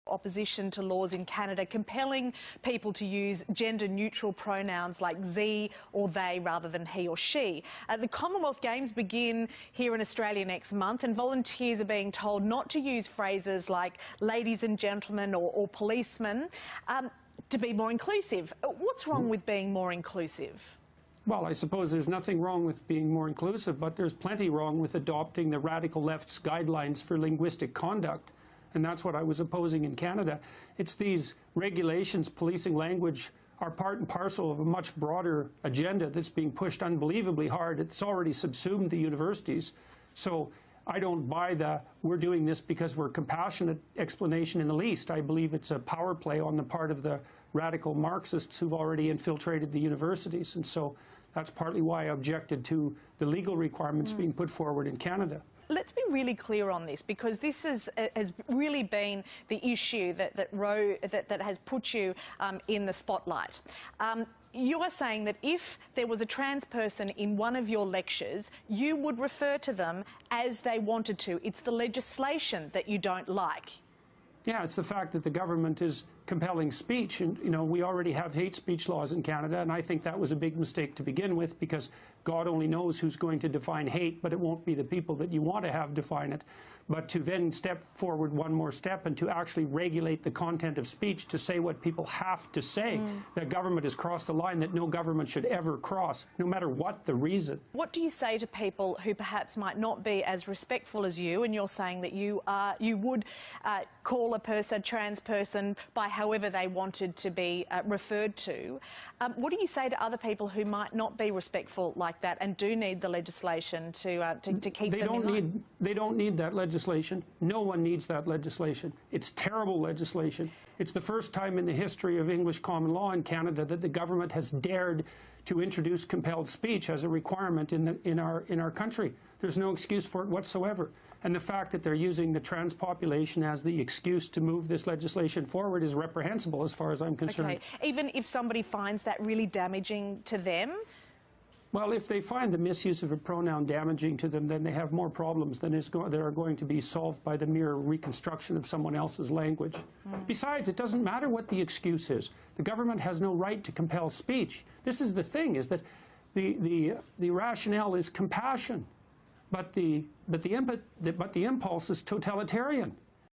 Opposition to laws in Canada compelling people to use gender-neutral pronouns like ze or they rather than he or she. The Commonwealth Games begin here in Australia next month, and volunteers are being told not to use phrases like ladies and gentlemen or policemen to be more inclusive. What's wrong with being more inclusive? Well, I suppose there's nothing wrong with being more inclusive, but there's plenty wrong with adopting the radical left's guidelines for linguistic conduct. And that's what I was opposing in Canada. It's these regulations policing language are part and parcel of a much broader agenda that's being pushed unbelievably hard. It's already subsumed the universities. So I don't buy the we're doing this because we're compassionate explanation in the least. I believe it's a power play on the part of the radical Marxists who've already infiltrated the universities. And so that's partly why I objected to the legal requirements being put forward in Canada. Let's be really clear on this, because this has really been the issue that has put you in the spotlight. You are saying that if there was a trans person in one of your lectures, you would refer to them as they wanted to. It's the legislation that you don't like. Yeah, it's the fact that the government is compelling speech. And, you know, we already have hate speech laws in Canada, and I think that was a big mistake to begin with, because God only knows who's going to define hate, but it won't be the people that you want to have define it. But to then step forward one more step and to actually regulate the content of speech, to say what people have to say, the government has crossed a line that no government should ever cross, no matter what the reason. What do you say to people who perhaps might not be as respectful as you, and you're saying that you would call a trans person by however they wanted to be referred to? What do you say to other people who might not be respectful like that and do need the legislation to keep them in line? They don't need that legislation. No one needs that legislation. It's terrible legislation. It's the first time in the history of English common law in Canada that the government has dared to introduce compelled speech as a requirement in our country. There's no excuse for it whatsoever. And the fact that they're using the trans population as the excuse to move this legislation forward is reprehensible as far as I'm concerned. Okay. Even if somebody finds that really damaging to them? Well, if they find the misuse of a pronoun damaging to them, then they have more problems than that are going to be solved by the mere reconstruction of someone else's language. Besides, it doesn't matter what the excuse is. The government has no right to compel speech. This is the thing, is that the rationale is compassion, but the impulse is totalitarian.